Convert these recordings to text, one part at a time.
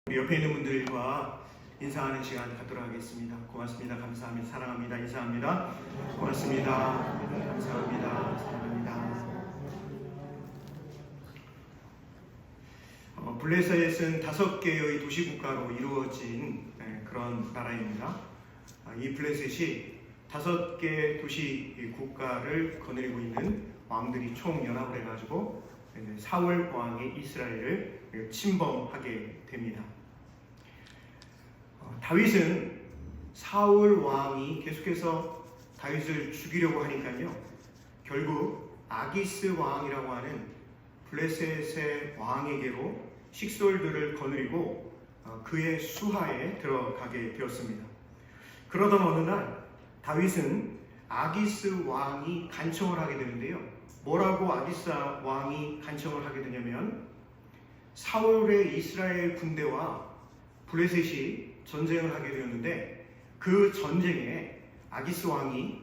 우리 옆에 있는 분들과 인사하는 시간 갖도록 하겠습니다. 고맙습니다. 감사합니다. 사랑합니다. 인사합니다. 고맙습니다. 감사합니다. 사랑합니다. 블레셋은 5개의 도시국가로 이루어진 그런 나라입니다. 이 블레셋이 5개 도시 국가를 거느리고 있는 왕들이 총연합을 해가지고 사울 왕이 이스라엘을 침범하게 됩니다. 다윗은 사울 왕이 계속해서 다윗을 죽이려고 하니까요, 결국 아기스 왕이라고 하는 블레셋의 왕에게로 식솔들을 거느리고 그의 수하에 들어가게 되었습니다. 그러던 어느 날 다윗은 아기스 왕이 간청을 하게 되는데요, 뭐라고 아기스 왕이 간청을 하게 되냐면, 사울의 이스라엘 군대와 블레셋이 전쟁을 하게 되었는데, 그 전쟁에 아기스 왕이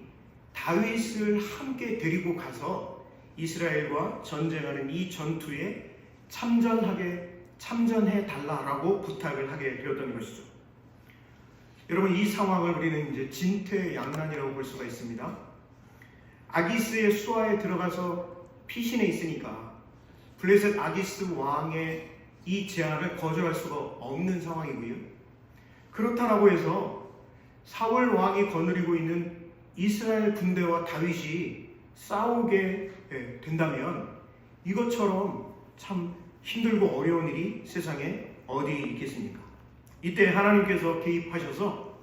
다윗을 함께 데리고 가서 이스라엘과 전쟁하는 이 전투에 참전해 달라라고 부탁을 하게 되었던 것이죠. 여러분, 이 상황을 우리는 이제 진퇴양난이라고 볼 수가 있습니다. 아기스의 수하에 들어가서 피신해 있으니까 블레셋 아기스 왕의 이 제안을 거절할 수가 없는 상황이고요. 그렇다라고 해서 사울 왕이 거느리고 있는 이스라엘 군대와 다윗이 싸우게 된다면 이것처럼 참 힘들고 어려운 일이 세상에 어디 있겠습니까? 이때 하나님께서 개입하셔서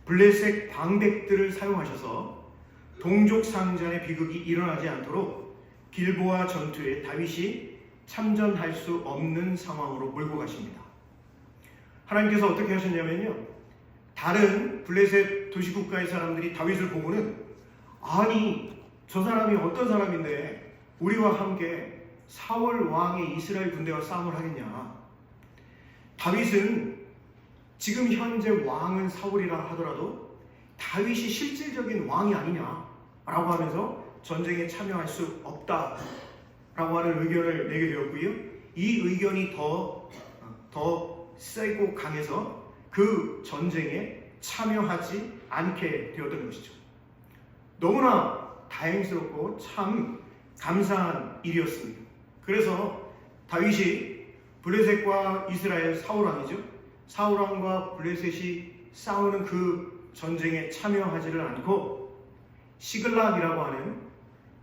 블레셋 방백들을 사용하셔서 동족 상잔의 비극이 일어나지 않도록 길보아 전투에 다윗이 참전할 수 없는 상황으로 몰고 가십니다. 하나님께서 어떻게 하셨냐면요, 다른 블레셋 도시국가의 사람들이 다윗을 보고는, 아니 저 사람이 어떤 사람인데 우리와 함께 사울 왕의 이스라엘 군대와 싸움을 하겠냐, 다윗은 지금 현재 왕은 사울이라 하더라도 다윗이 실질적인 왕이 아니냐 라고 하면서 전쟁에 참여할 수 없다라고 하는 의견을 내게 되었고요. 이 의견이 더 세고 강해서 그 전쟁에 참여하지 않게 되었던 것이죠. 너무나 다행스럽고 참 감사한 일이었습니다. 그래서 다윗이 블레셋과 이스라엘 사울왕이죠, 사울왕과 블레셋이 싸우는 그 전쟁에 참여하지를 않고 시글락이라고 하는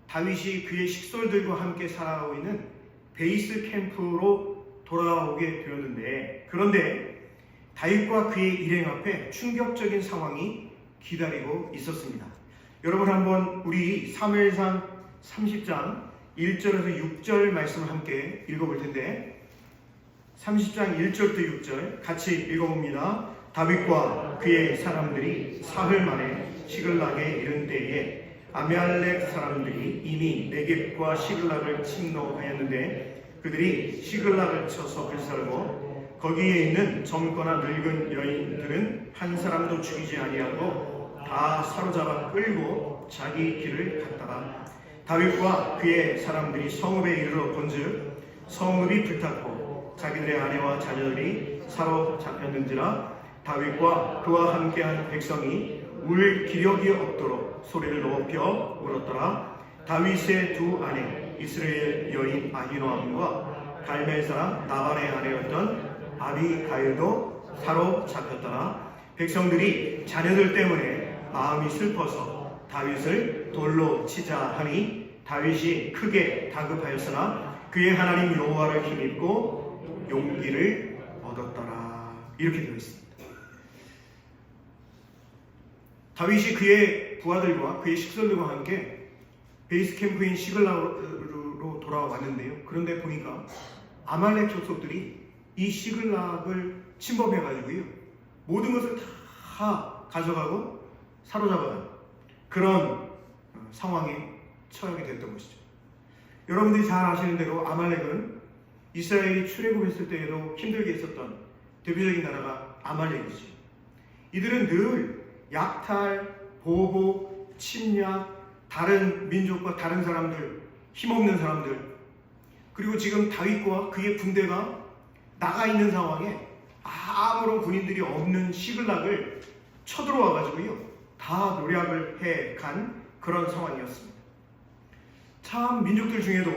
다윗이 그의 식솔들과 함께 살아가고 있는 베이스 캠프로 돌아오게 되었는데, 그런데 다윗과 그의 일행 앞에 충격적인 상황이 기다리고 있었습니다. 여러분, 한번 우리 사무엘상 30장 1절에서 6절 말씀을 함께 읽어볼 텐데, 30장 1절부터 6절 같이 읽어봅니다. 다윗과 그의 사람들이 사흘 만에 시글락에 이른 때에 아말렉 사람들이 이미 네겝과 시글락을 침노하였는데, 그들이 시글락을 쳐서 불살고 거기에 있는 젊거나 늙은 여인들은 한 사람도 죽이지 아니하고 다 사로잡아 끌고 자기 길을 갔다가 다윗과 그의 사람들이 성읍에 이르러 본즉 성읍이 불탔고 자기들의 아내와 자녀들이 사로잡혔는지라 다윗과 그와 함께한 백성이 울 기력이 없도록 소리를 높여 울었더라. 다윗의 두 아내 이스라엘 여인 아히노암과 갈멜 사람 나발의 아내였던 아비가일도 사로잡혔더라. 백성들이 자녀들 때문에 마음이 슬퍼서 다윗을 돌로 치자 하니 다윗이 크게 다급하였으나 그의 하나님 여호와를 힘입고 용기를 얻었더라. 이렇게 되어 있습니다. 다윗이 그의 부하들과 그의 식솔들과 함께 베이스 캠프인 시글락으로 돌아왔는데요, 그런데 보니까 아말렉 족속들이 이 시글락을 침범해가지고요, 모든 것을 다 가져가고 사로잡아간 그런 상황에 처하게 됐던 것이죠. 여러분들이 잘 아시는 대로 아말렉은 이스라엘이 출애굽했을 때에도 힘들게 있었던 대표적인 나라가 아말렉이죠. 이들은 늘 약탈, 보복, 침략, 다른 민족과 다른 사람들, 힘없는 사람들, 그리고 지금 다윗과 그의 군대가 나가 있는 상황에 아무런 군인들이 없는 시글락을 쳐들어와 가지고요, 다 노략을 해 간 그런 상황이었습니다. 참 민족들 중에도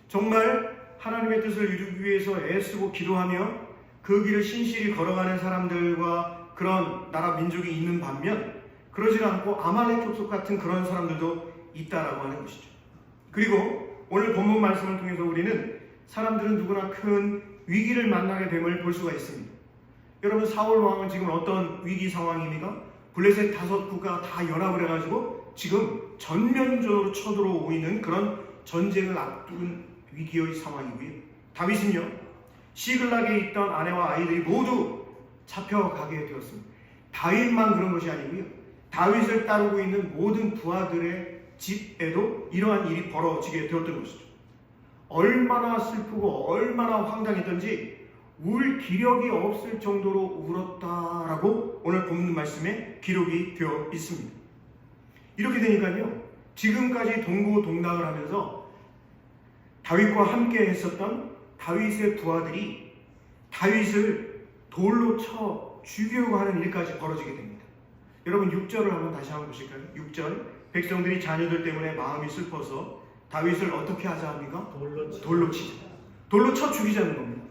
정말 하나님의 뜻을 이루기 위해서 애쓰고 기도하며 그 길을 신실히 걸어가는 사람들과 그런 나라 민족이 있는 반면, 그러지 않고 아말렉 족속 같은 그런 사람들도 있다라고 하는 것이죠. 그리고 오늘 본문 말씀을 통해서 우리는 사람들은 누구나 큰 위기를 만나게 됨을 볼 수가 있습니다. 여러분, 사울 왕은 지금 어떤 위기 상황입니까? 블레셋 5국가 다 연합을 해가지고 지금 전면적으로 쳐들어오고 있는 그런 전쟁을 앞둔 위기의 상황이고요. 다윗은요, 시글락에 있던 아내와 아이들이 모두 잡혀가게 되었습니다. 다윗만 그런 것이 아니고요, 다윗을 따르고 있는 모든 부하들의 집에도 이러한 일이 벌어지게 되었던 것이죠. 얼마나 슬프고 얼마나 황당했던지 울 기력이 없을 정도로 울었다라고 오늘 본문 말씀에 기록이 되어 있습니다. 이렇게 되니까요, 지금까지 동고동락을 하면서 다윗과 함께 했었던 다윗의 부하들이 다윗을 돌로 쳐 죽이려고 하는 일까지 벌어지게 됩니다. 여러분, 6절을 한번 다시 한번 보실까요? 6절, 백성들이 자녀들 때문에 마음이 슬퍼서 다윗을 어떻게 하자 합니까? 돌로 치자. 돌로 쳐 죽이자는 겁니다.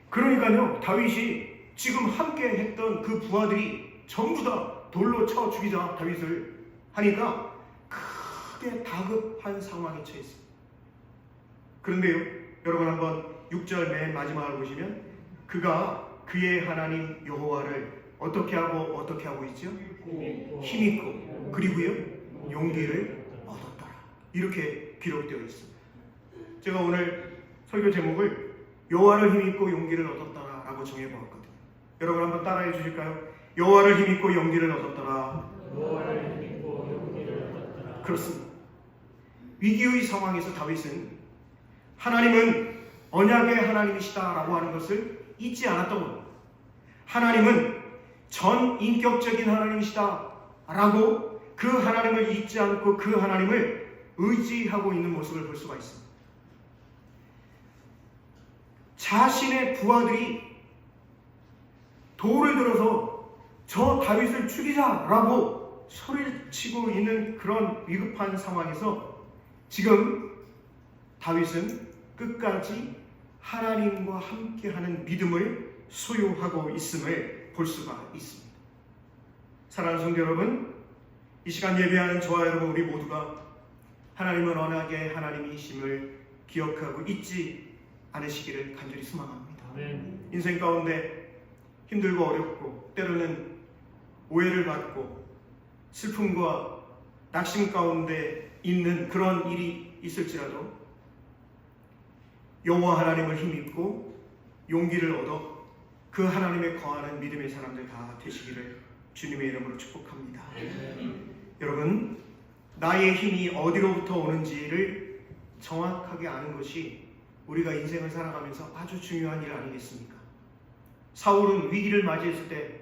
그러니까요, 다윗이 지금 함께 했던 그 부하들이 전부 다 돌로 쳐 죽이자 다윗을 하니까 크게 다급한 상황에 처했습니다. 그런데요, 여러분 한번 6절 맨 마지막을 보시면 그가 그의 하나님 여호와를 어떻게 하고 있죠? 힘있고 그리고요, 용기를 얻었더라. 이렇게 기록되어 있습니다. 제가 오늘 설교 제목을 여호와를 힘있고 용기를 얻었더라 라고 정해보았거든요. 여러분 한번 따라해 주실까요? 여호와를 힘있고 용기를 얻었더라. 여호와를 힘입고 용기를 얻었더라. 그렇습니다. 위기의 상황에서 다윗은 하나님은 언약의 하나님이시다 라고 하는 것을 잊지 않았던 겁니다. 하나님은 전인격적인 하나님이시다 라고 그 하나님을 잊지 않고 그 하나님을 의지하고 있는 모습을 볼 수가 있습니다. 자신의 부하들이 돌을 들어서 저 다윗을 죽이자라고 소리를 치고 있는 그런 위급한 상황에서 지금 다윗은 끝까지 하나님과 함께하는 믿음을 소유하고 있음을 볼 수가 있습니다. 사랑하는 성도 여러분, 이 시간 예배하는 저와 여러분 우리 모두가 하나님은 언약의 하나님이심을 기억하고 잊지 않으시기를 간절히 소망합니다. 아멘. 인생 가운데 힘들고 어렵고 때로는 오해를 받고 슬픔과 낙심 가운데 있는 그런 일이 있을지라도 여호와 하나님을 힘입고 용기를 얻어 그 하나님에 거하는 믿음의 사람들 다 되시기를 주님의 이름으로 축복합니다. 여러분, 나의 힘이 어디로부터 오는지를 정확하게 아는 것이 우리가 인생을 살아가면서 아주 중요한 일 아니겠습니까? 사울은 위기를 맞이했을 때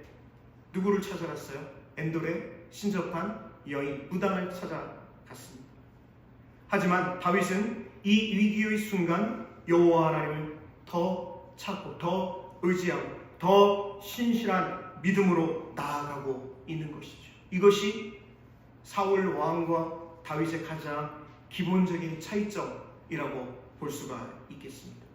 누구를 찾아갔어요? 엔돌의 신접한 여인 무단을 찾아갔습니다. 하지만 다윗은 이 위기의 순간 여호와 하나님을 더 찾고 더 의지하고 더 신실한 믿음으로 나아가고 있는 것이죠. 이것이 사울 왕과 다윗의 가장 기본적인 차이점이라고 볼 수가 있겠습니다.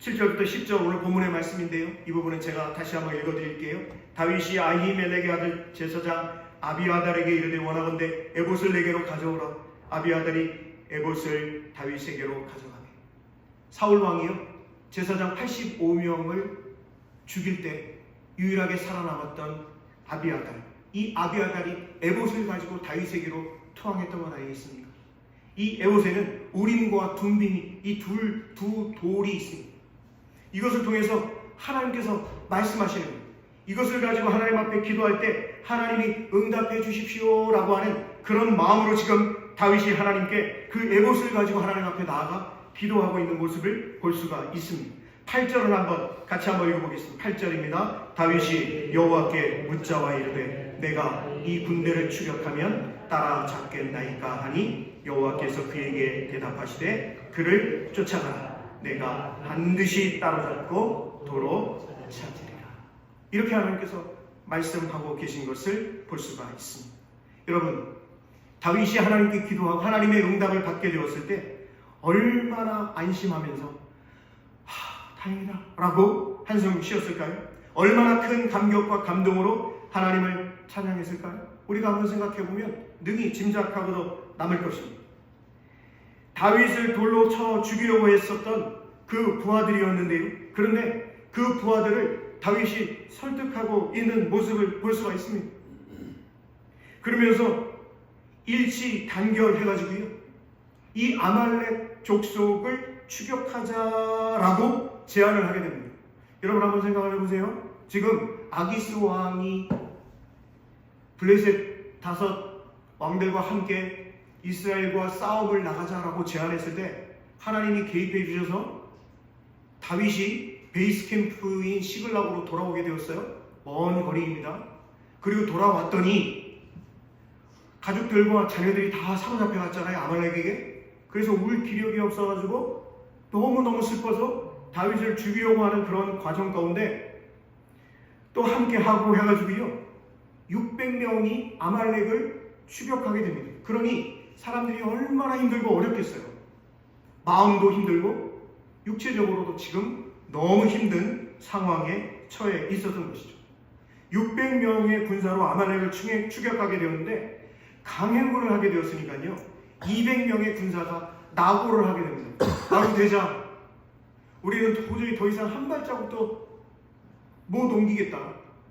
7절부터 10절 오늘 본문의 말씀인데요, 이 부분은 제가 다시 한번 읽어드릴게요. 다윗이 아히멜렉의 아들 제사장 아비아달에게 이르되 원하건대 에봇을 내게로 가져오라. 아비아달이 에봇을 다윗에게로 가져가매. 사울 왕이요, 제사장 85명을 죽일 때 유일하게 살아남았던 아비아달, 이 아비아달이 에봇을 가지고 다윗에게로 투항했던 건 아니겠습니까? 이 에봇에는 우림과 둠빔이 이 두 돌이 있습니다. 이것을 통해서 하나님께서 말씀하시는 거예요. 이것을 가지고 하나님 앞에 기도할 때 하나님이 응답해 주십시오 라고 하는 그런 마음으로 지금 다윗이 하나님께 그 에봇을 가지고 하나님 앞에 나아가 기도하고 있는 모습을 볼 수가 있습니다. 8절을 같이 한번 읽어보겠습니다. 8절입니다. 다윗이 여호와께 묻자와 이르되 내가 이 군대를 추격하면 따라잡겠나이까 하니 여호와께서 그에게 대답하시되 그를 쫓아가라. 내가 반드시 따라잡고 도로 찾으리라. 이렇게 하나님께서 말씀하고 계신 것을 볼 수가 있습니다. 여러분, 다윗이 하나님께 기도하고 하나님의 응답을 받게 되었을 때 얼마나 안심하면서 다행이다 라고 한숨 쉬었을까요? 얼마나 큰 감격과 감동으로 하나님을 찬양했을까요? 우리가 한번 생각해보면 능히 짐작하고도 남을 것입니다. 다윗을 돌로 쳐 죽이려고 했었던 그 부하들이었는데요. 그런데 그 부하들을 다윗이 설득하고 있는 모습을 볼 수가 있습니다. 그러면서 일치 단결해가지고요, 이 아말렉 족속을 추격하자라고 제안을 하게 됩니다. 여러분 한번 생각을 해보세요. 지금 아기스 왕이 블레셋 5 왕들과 함께 이스라엘과 싸움을 나가자라고 제안했을 때 하나님이 개입해 주셔서 다윗이 베이스 캠프인 시글락으로 돌아오게 되었어요. 먼 거리입니다. 그리고 돌아왔더니 가족들과 자녀들이 다 사로잡혀 갔잖아요, 아말렉에게. 그래서 울 기력이 없어가지고 너무너무 슬퍼서 다윗을 죽이려고 하는 그런 과정 가운데 또 함께 하고 해가지고요, 600명이 아말렉을 추격하게 됩니다. 그러니 사람들이 얼마나 힘들고 어렵겠어요. 마음도 힘들고 육체적으로도 지금 너무 힘든 상황에 처해 있었던 것이죠. 600명의 군사로 아말렉을 추격하게 되었는데 강행군을 하게 되었으니까요, 200명의 군사가 낙오를 하게 됩니다. 바로 되자 우리는 도저히 더 이상 한 발자국도 못 옮기겠다.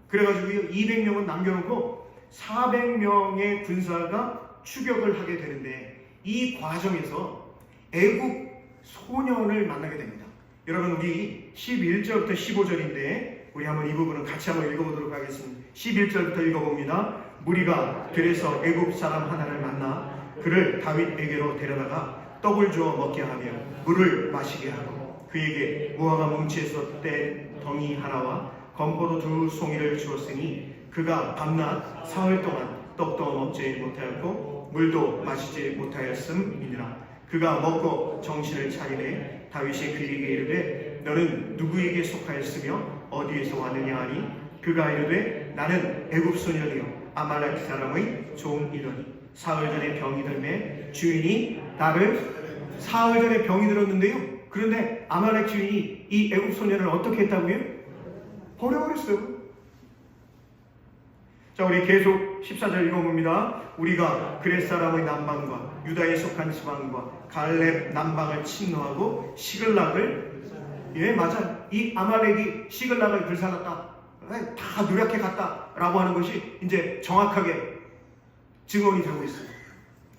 그래가지고 200명은 남겨놓고 400명의 군사가 추격을 하게 되는데, 이 과정에서 애국 소년을 만나게 됩니다. 여러분, 우리 11절부터 15절인데 우리 한번 이 부분은 같이 한번 읽어보도록 하겠습니다. 11절부터 읽어봅니다. 무리가 들에서 애국 사람 하나를 만나 그를 다윗에게로 데려다가 떡을 주어 먹게 하며 물을 마시게 하고 그에게 무화과 뭉치에서 뗀 덩이 하나와 건포도 2 송이를 주었으니 그가 밤낮 사흘 동안 떡도 먹지 못하였고 물도 마시지 못하였음이니라. 그가 먹고 정신을 차리매 다윗이 그에게 이르되 너는 누구에게 속하였으며 어디에서 왔느냐 하니 그가 이르되 나는 애굽 소년이요 아말렉 사람의 종이더니 사흘 전에 병이 들매 주인이 나를 사흘 전에 병이 들었는데요. 그런데 아말렉 주인이 이 애굽 소년을 어떻게 했다고요? 버려버렸어요. 자, 우리 계속 14절 읽어봅니다. 우리가 그렛 사람의 남방과 유다에 속한 지방과 갈렙 남방을 침노하고 시글락을, 예 맞아, 이 아말렉이 시글락을 불살랐다, 다 노력해 갔다 라고 하는 것이 이제 정확하게 증언이 되고 있습니다.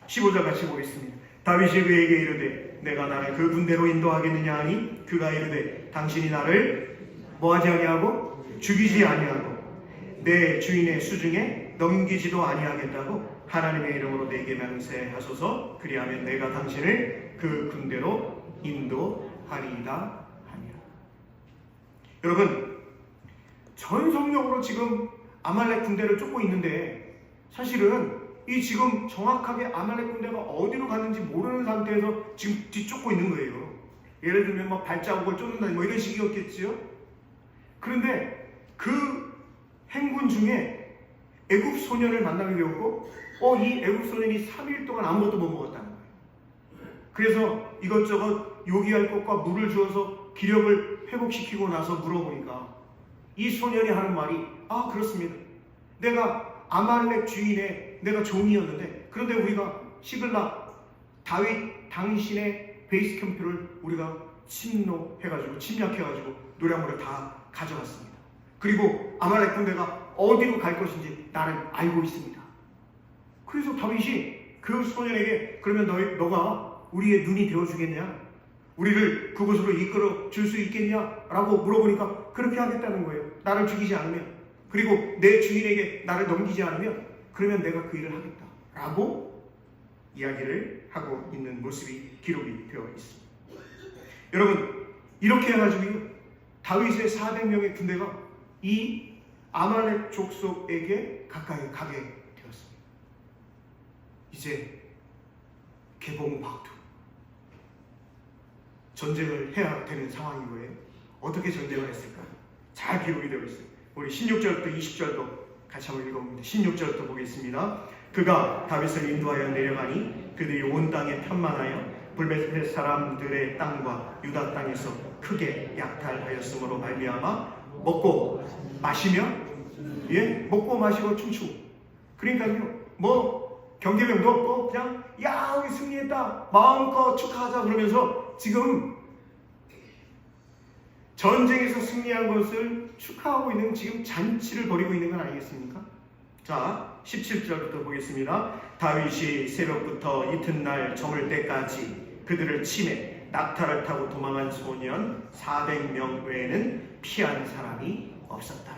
15절 같이 보겠습니다. 다윗이 그에게 이르되 내가 나를 그 군대로 인도하겠느냐 하니 그가 이르되 당신이 나를 뭐하지 아니하고 죽이지 아니하고 내 주인의 수중에 넘기지도 아니하겠다고 하나님의 이름으로 내게 맹세하소서. 그리하면 내가 당신을 그 군대로 인도하리이다 하니라. 여러분, 전속력으로 지금 아말렉 군대를 쫓고 있는데 사실은 이 지금 정확하게 아말렉 군대가 어디로 갔는지 모르는 상태에서 지금 뒤쫓고 있는 거예요. 예를 들면 뭐 발자국을 쫓는다 뭐 이런 식이었겠지요. 그런데 그 행군 중에 애굽 소년을 만나게 되었고 이 애굽 소년이 3일 동안 아무것도 못 먹었다는 거예요. 그래서 이것저것 요기할 것과 물을 주어서 기력을 회복시키고 나서 물어보니까 이 소년이 하는 말이 그렇습니다. 내가 아말렉 주인의 내가 종이었는데 그런데 우리가 시글락 다윗 당신의 베이스 캠프를 우리가 침략해가지고 노량물을 다 가져갔습니다. 그리고 아말렉 군대가 어디로 갈 것인지 나는 알고 있습니다. 그래서 다윗이 그 소년에게 그러면 너가 우리의 눈이 되어주겠냐? 우리를 그곳으로 이끌어 줄 수 있겠냐? 라고 물어보니까 그렇게 하겠다는 거예요. 나를 죽이지 않으면, 그리고 내 주인에게 나를 넘기지 않으면 그러면 내가 그 일을 하겠다 라고 이야기를 하고 있는 모습이 기록이 되어 있습니다. 여러분, 이렇게 해가지고 다윗의 400명의 군대가 이 아말렉 족속에게 가까이 가게 되었습니다. 이제 개봉박두, 전쟁을 해야 되는 상황인 거예요. 어떻게 전쟁을 했을까? 잘 기록이 되어 있어요. 우리 16절부터 20절도 같이 한번 읽어봅니다. 16절부터 보겠습니다. 그가 다윗을 인도하여 내려가니 그들이 온 땅에 편만하여 블레셋 사람들의 땅과 유다 땅에서 크게 약탈하였으므로 말미암아 먹고 마시며 먹고 마시고 춤추고, 그러니까요 뭐 경계명도 없고 그냥 야 우리 승리했다 마음껏 축하하자 그러면서 지금 전쟁에서 승리한 것을 축하하고 있는 지금 잔치를 벌이고 있는 건 아니겠습니까? 자 17절부터 보겠습니다. 다윗이 새벽부터 이튿날 저물 때까지 그들을 치매 낙타를 타고 도망한 소년 400명 외에는 피한 사람이 없었다.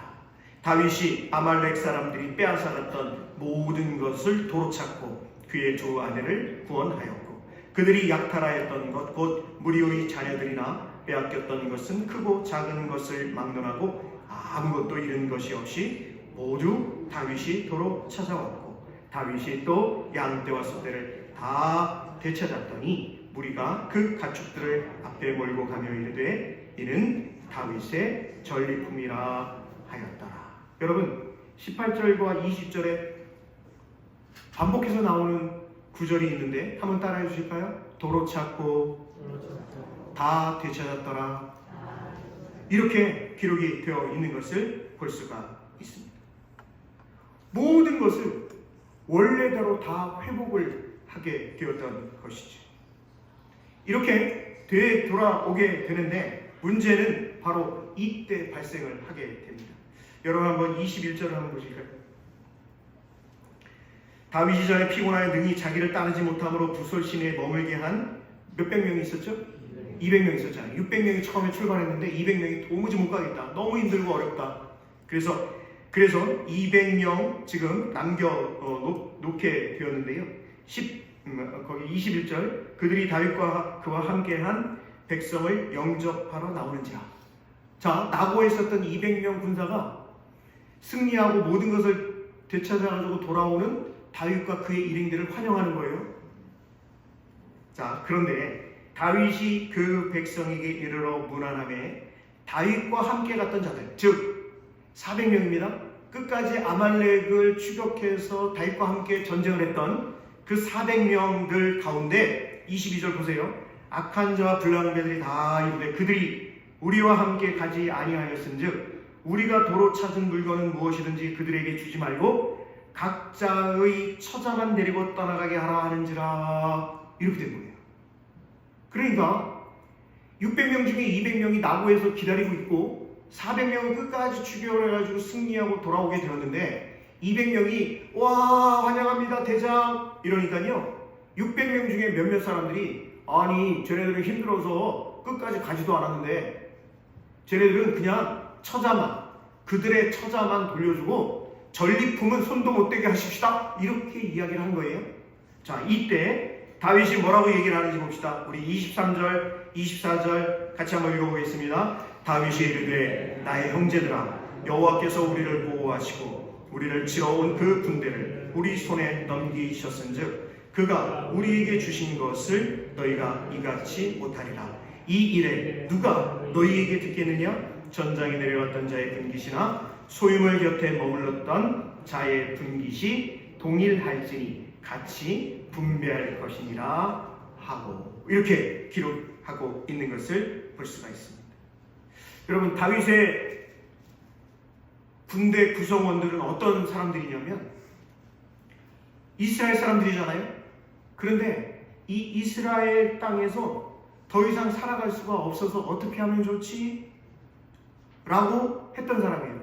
다윗이 아말렉 사람들이 빼앗아갔던 모든 것을 도로 찾고 그의 두 아내를 구원하였고 그들이 약탈하였던 것 곧 무리의 자녀들이나 빼앗겼던 것은 크고 작은 것을 막론하고 아무것도 잃은 것이 없이 모두 다윗이 도로 찾아왔고 다윗이 또 양떼와 소떼를 다 되찾았더니 무리가 그 가축들을 앞에 몰고 가며 이르되 이는 다윗의 전리품이라 하였더라. 여러분 18절과 20절에 반복해서 나오는 구절이 있는데 한번 따라해 주실까요? 도로 찾고 다 되찾았더라. 이렇게 기록이 되어 있는 것을 볼 수가 있습니다. 모든 것을 원래대로 다 회복을 하게 되었던 것이죠. 이렇게 되돌아오게 되는데 문제는 바로 이때 발생을 하게 됩니다. 여러분 한번 21절을 한번 보실까요? 다윗이 전에 피곤하여 능히 자기를 따르지 못함으로 부솔 시내에 머물게 한 몇백 명이 있었죠? 200명 있었잖아요. 600명이 처음에 출발했는데 200명이 도무지 못 가겠다. 너무 힘들고 어렵다. 그래서 200명 지금 놓게 되었는데요. 거기 21절 그들이 다윗과 그와 함께한 백성을 영접하러 나오는지라. 자, 나고에 있었던 200명 군사가 승리하고 모든 것을 되찾아가지고 돌아오는 다윗과 그의 일행들을 환영하는 거예요. 자, 그런데 다윗이 그 백성에게 이르러 문안함에 다윗과 함께 갔던 자들, 즉 400명입니다. 끝까지 아말렉을 추격해서 다윗과 함께 전쟁을 했던 그 400명들 가운데 22절 보세요. 악한 자와 불량배들이 다 이르되 그들이 우리와 함께 가지 아니하였은즉 우리가 도로 찾은 물건은 무엇이든지 그들에게 주지 말고 각자의 처자만 데리고 떠나가게 하라 하는지라. 이렇게 된 거예요. 그러니까 600명 중에 200명이 나고에서 기다리고 있고 400명은 끝까지 추격을 해가지고 승리하고 돌아오게 되었는데 200명이 와 환영합니다 대장 이러니까요 600명 중에 몇몇 사람들이 아니 쟤네들은 힘들어서 끝까지 가지도 않았는데 쟤네들은 그냥 처자만 그들의 처자만 돌려주고 전리품은 손도 못 대게 하십시다 이렇게 이야기를 한 거예요. 자 이때 다윗이 뭐라고 얘기를 하는지 봅시다. 우리 23절 24절 같이 한번 읽어보겠습니다. 다윗이 이르되 나의 형제들아 여호와께서 우리를 보호하시고 우리를 치러 온 그 군대를 우리 손에 넘기셨은즉 그가 우리에게 주신 것을 너희가 이같이 못하리라. 이 일에 누가 너희에게 듣겠느냐? 전장에 내려왔던 자의 분깃이나 소유물 곁에 머물렀던 자의 분깃이 동일할지니 같이 분배할 것이니라 하고 이렇게 기록하고 있는 것을 볼 수가 있습니다. 여러분 다윗의 군대 구성원들은 어떤 사람들이냐면 이스라엘 사람들이잖아요. 그런데 이 이스라엘 땅에서 더 이상 살아갈 수가 없어서 어떻게 하면 좋지? 라고 했던 사람이에요.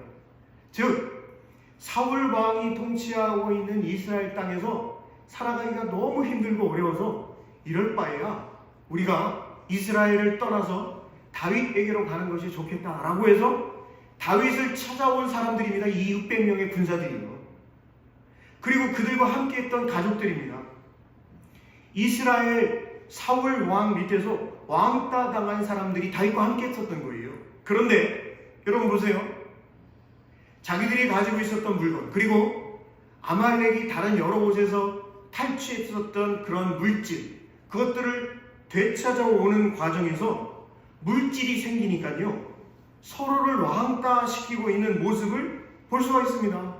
즉 사울 왕이 통치하고 있는 이스라엘 땅에서 살아가기가 너무 힘들고 어려워서 이럴 바에야 우리가 이스라엘을 떠나서 다윗에게로 가는 것이 좋겠다라고 해서 다윗을 찾아온 사람들입니다. 이 600명의 군사들이요. 그리고 그들과 함께 했던 가족들입니다. 이스라엘 사울 왕 밑에서 왕따 당한 사람들이 다윗과 함께 했었던 거예요. 그런데 여러분 보세요. 자기들이 가지고 있었던 물건 그리고 아말렉이 다른 여러 곳에서 탈취했었던 그런 물질 그것들을 되찾아오는 과정에서 물질이 생기니까요, 서로를 왕따시키고 있는 모습을 볼 수가 있습니다.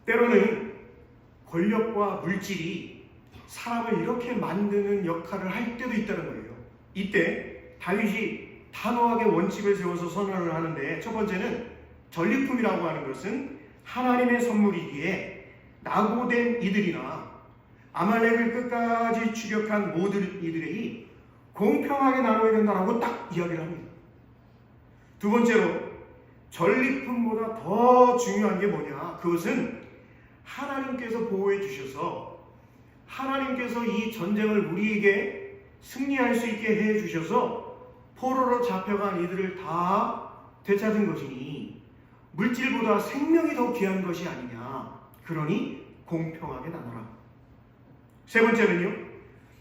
때로는 권력과 물질이 사람을 이렇게 만드는 역할을 할 때도 있다는 거예요. 이때 다윗이 단호하게 원칙을 세워서 선언을 하는데, 첫 번째는 전리품이라고 하는 것은 하나님의 선물이기에 낙오된 이들이나 아말렉을 끝까지 추격한 모든 이들이 공평하게 나눠야 된다라고 딱 이야기를 합니다. 두 번째로, 전리품보다 더 중요한 게 뭐냐? 그것은 하나님께서 보호해 주셔서, 하나님께서 이 전쟁을 우리에게 승리할 수 있게 해 주셔서 포로로 잡혀간 이들을 다 되찾은 것이니 물질보다 생명이 더 귀한 것이 아니냐. 그러니 공평하게 나눠라. 세 번째는요,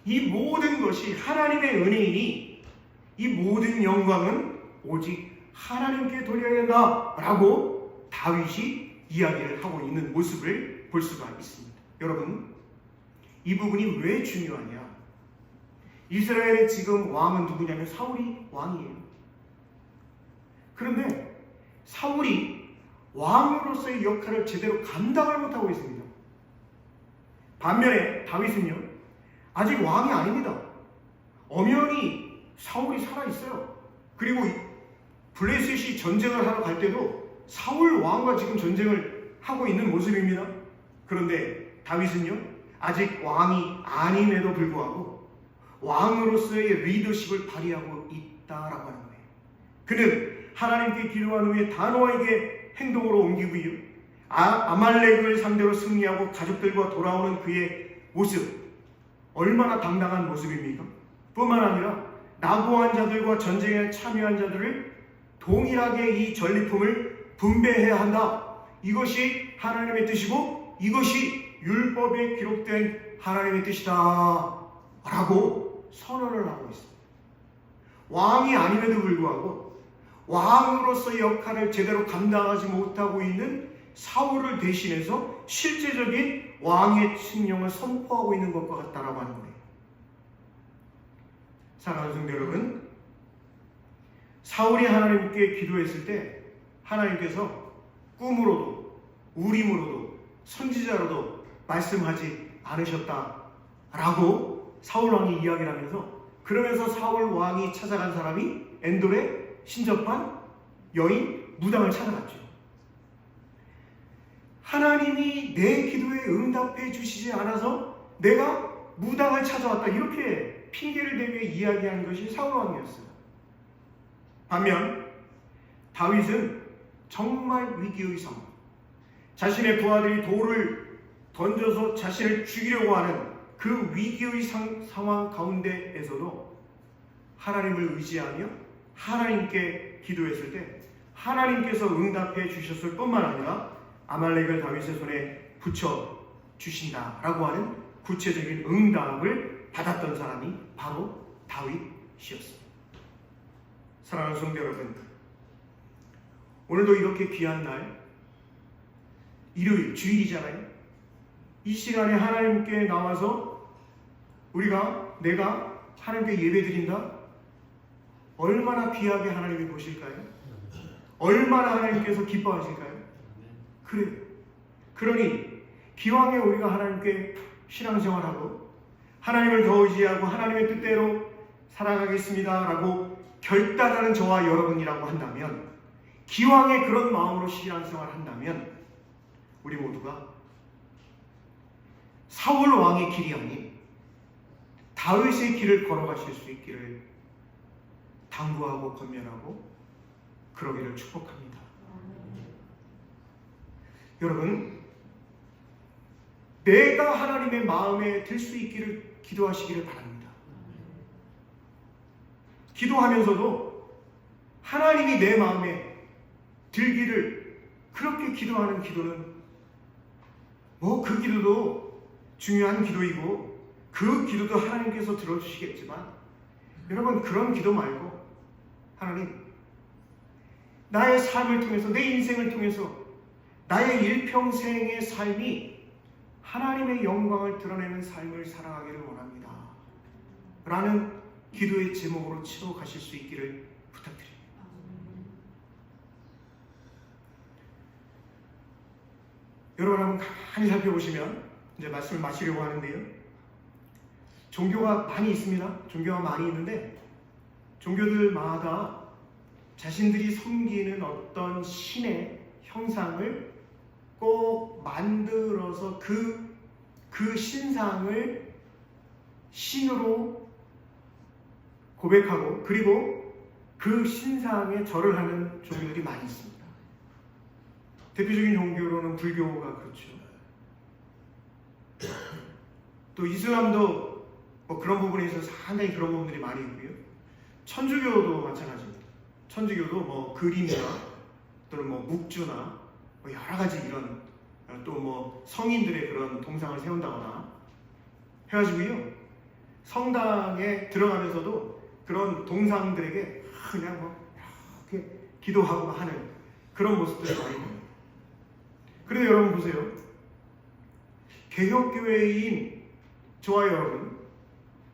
이 모든 것이 하나님의 은혜이니 이 모든 영광은 오직 하나님께 돌려야 된다라고 다윗이 이야기를 하고 있는 모습을 볼 수가 있습니다. 여러분, 이 부분이 왜 중요하냐? 이스라엘의 지금 왕은 누구냐면 사울이 왕이에요. 그런데 사울이 왕으로서의 역할을 제대로 감당을 못하고 있습니다. 반면에 다윗은요, 아직 왕이 아닙니다. 엄연히 사울이 살아있어요. 그리고 블레셋이 전쟁을 하러 갈 때도 사울 왕과 지금 전쟁을 하고 있는 모습입니다. 그런데 다윗은요, 아직 왕이 아님에도 불구하고 왕으로서의 리더십을 발휘하고 있다라고 하는 거예요. 그는 하나님께 기도한 후에 단호하게 행동으로 옮기고요, 아말렉을 상대로 승리하고 가족들과 돌아오는 그의 모습, 얼마나 당당한 모습입니까? 뿐만 아니라 낙오한 자들과 전쟁에 참여한 자들을 동일하게 이 전리품을 분배해야 한다. 이것이 하나님의 뜻이고 이것이 율법에 기록된 하나님의 뜻이다 라고 선언을 하고 있습니다. 왕이 아님에도 불구하고 왕으로서의 역할을 제대로 감당하지 못하고 있는 사울을 대신해서 실제적인 왕의 칙령을 선포하고 있는 것과 같다라고 하는 거예요. 사랑하는 성도 여러분, 사울이 하나님께 기도했을 때 하나님께서 꿈으로도 우림으로도 선지자로도 말씀하지 않으셨다라고 사울 왕이 이야기를 하면서, 그러면서 사울 왕이 찾아간 사람이 엔돌의 신접한 여인 무당을 찾아갔죠. 하나님이 내 기도에 응답해 주시지 않아서 내가 무당을 찾아왔다, 이렇게 핑계를 대며 이야기한 것이 사울 왕이었어요. 반면 다윗은 정말 위기의 상황, 자신의 부하들이 돌을 던져서 자신을 죽이려고 하는 그 위기의 상황 가운데에서도 하나님을 의지하며 하나님께 기도했을 때 하나님께서 응답해 주셨을 뿐만 아니라 아말렉을 다윗의 손에 붙여 주신다라고 하는 구체적인 응답을 받았던 사람이 바로 다윗이었습니다. 사랑하는 성도 여러분, 오늘도 이렇게 귀한 날, 일요일, 주일이잖아요. 이 시간에 하나님께 나와서 내가 하나님께 예배드린다? 얼마나 귀하게 하나님이 보실까요? 얼마나 하나님께서 기뻐하실까요? 그래요. 그러니 기왕에 우리가 하나님께 신앙생활하고 하나님을 더 의지하고 하나님의 뜻대로 살아가겠습니다 라고 결단하는 저와 여러분이라고 한다면, 기왕에 그런 마음으로 신앙생활을 한다면 우리 모두가 사울 왕의 길이 아닌 다윗의 길을 걸어가실 수 있기를 당부하고 권면하고 그러기를 축복합니다. 여러분, 내가 하나님의 마음에 들 수 있기를 기도하시기를 바랍니다. 기도하면서도 하나님이 내 마음에 들기를 그렇게 기도하는 기도는 그 기도도 중요한 기도이고 그 기도도 하나님께서 들어주시겠지만, 여러분, 그런 기도 말고 하나님, 나의 삶을 통해서, 내 인생을 통해서 나의 일평생의 삶이 하나님의 영광을 드러내는 삶을 살아가기를 원합니다 라는 기도의 제목으로 치러 가실 수 있기를 부탁드립니다. 여러분 한번 가만히 살펴보시면 이제 말씀을 마치려고 하는데요. 종교가 많이 있습니다. 종교가 많이 있는데 종교들마다 자신들이 섬기는 어떤 신의 형상을 꼭 만들어서 그 신상을 신으로 고백하고 그리고 그 신상에 절을 하는 종교들이 많이 있습니다. 대표적인 종교로는 불교가 그렇죠. 또 이슬람도 뭐 그런 부분에 있어서 상당히 그런 부분들이 많이 있고요. 천주교도 마찬가지입니다. 천주교도 뭐 그림이나 또는 뭐 묵주나 뭐 여러 가지 이런 또 뭐 성인들의 그런 동상을 세운다거나 해가지고요. 성당에 들어가면서도 그런 동상들에게 그냥 뭐 이렇게 기도하고 하는 그런 모습들이 많이 보여요. 그런데 여러분 보세요. 개혁교회인 저와 여러분,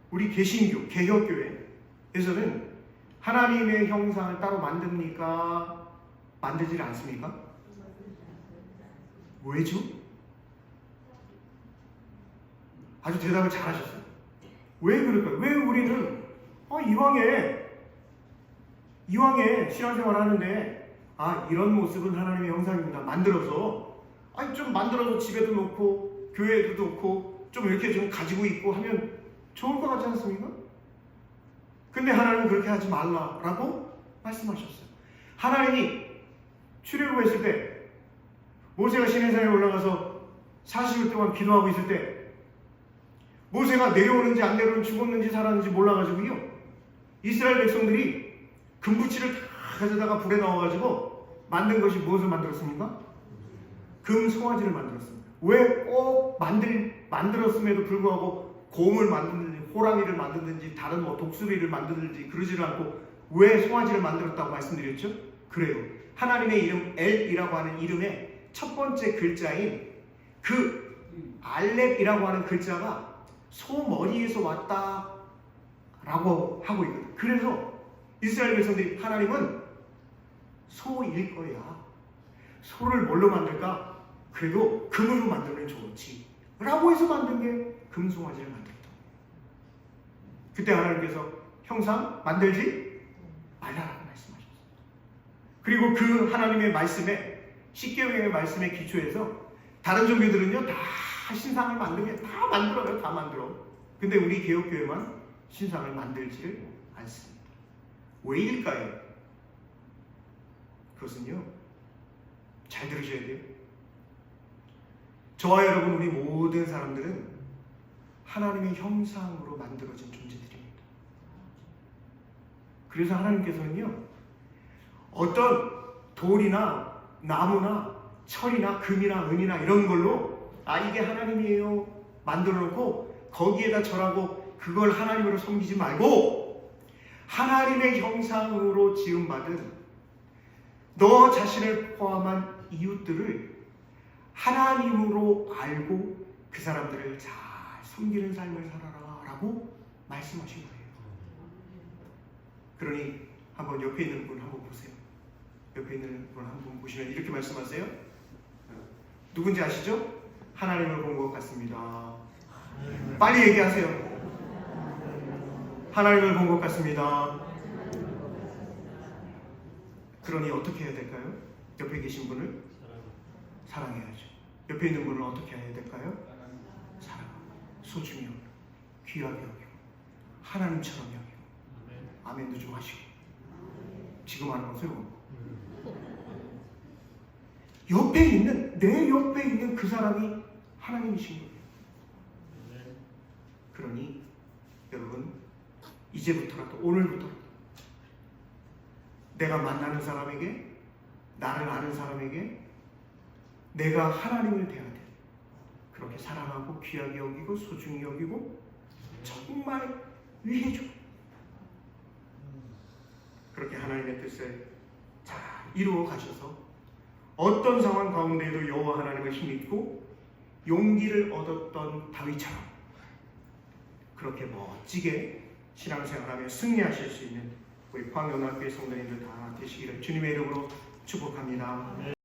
우리 개신교, 개혁교회에서는 하나님의 형상을 따로 만듭니까? 만들지 않습니까? 왜죠? 아주 대답을 잘하셨어요. 왜 그럴까요? 왜 우리는 이왕에 신앙생활 하는데 이런 모습은 하나님의 형상입니다. 만들어서 좀 만들어서 집에도 놓고 교회에도 놓고 좀 이렇게 좀 가지고 있고 하면 좋을 것 같지 않습니까? 근데 하나님은 그렇게 하지 말라라고 말씀하셨어요. 하나님이 출애굽했을 때 모세가 시내산에 올라가서 40일 동안 기도하고 있을 때 모세가 내려오는지 안 내려오는지 죽었는지 살았는지 몰라가지고요. 이스라엘 백성들이 금붙이를 다 가져다가 불에 넣어가지고 만든 것이 무엇을 만들었습니까? 금 송아지를 만들었습니다. 왜 꼭 만들었음에도 불구하고 곰을 만드는지 호랑이를 만드는지 다른 뭐 독수리를 만드는지 그러지를 않고 왜 송아지를 만들었다고 말씀드렸죠? 그래요. 하나님의 이름 엘이라고 하는 이름의 첫 번째 글자인 그 알렙이라고 하는 글자가 소 머리에서 왔다라고 하고 있거든요. 그래서 이스라엘 백성들이 하나님은 소일 거야. 소를 뭘로 만들까? 그래도 금으로 만들면 좋지. 라고 해서 만든 게 금송아지를 만들었다. 그때 하나님께서 형상 만들지 말라라고 말씀하셨어요. 그리고 그 하나님의 말씀에 십계명의 말씀에 기초해서 다른 종교들은요 다 신상을 만들면 다 만들어요. 다 만들어. 근데 우리 개혁교회만 신상을 만들지를 않습니다. 왜일까요? 그것은요 잘 들으셔야 돼요. 저와 여러분 우리 모든 사람들은 하나님의 형상으로 만들어진 존재들입니다. 그래서 하나님께서는요 어떤 돌이나 나무나 철이나 금이나 은이나 이런 걸로 이게 하나님이에요 만들어 놓고 거기에다 절하고 그걸 하나님으로 섬기지 말고 하나님의 형상으로 지음받은 너 자신을 포함한 이웃들을 하나님으로 알고 그 사람들을 잘 섬기는 삶을 살아라 라고 말씀하신 거예요. 그러니 한번 옆에 있는 분 한번 보세요. 옆에 있는 분 한번 보시면 이렇게 말씀하세요. 누군지 아시죠? 하나님을 본 것 같습니다. 빨리 얘기하세요. 하나님을 본 것 같습니다. 그러니 어떻게 해야 될까요? 옆에 계신 분을 사랑해야죠. 옆에 있는 분을 어떻게 해야 될까요? 사랑하고 소중히 여기고 귀하게 여기고 하나님처럼 여기고 아멘도 좀 하시고 지금 하는 것을 옆에 있는 내 옆에 있는 그 사람이 하나님이신 거예요. 그러니 여러분 이제부터라도 오늘부터라도 내가 만나는 사람에게 나를 아는 사람에게 내가 하나님을 대해야 돼. 그렇게 사랑하고 귀하게 여기고 소중히 여기고 정말 위해주고 그렇게 하나님의 뜻을 잘 이루어 가셔서 어떤 상황 가운데에도 여호와 하나님을 힘입고 용기를 얻었던 다윗처럼 그렇게 멋지게 신앙생활하며 승리하실 수 있는 우리 포항연합교회 성도님들 다 되시기를 주님의 이름으로 축복합니다.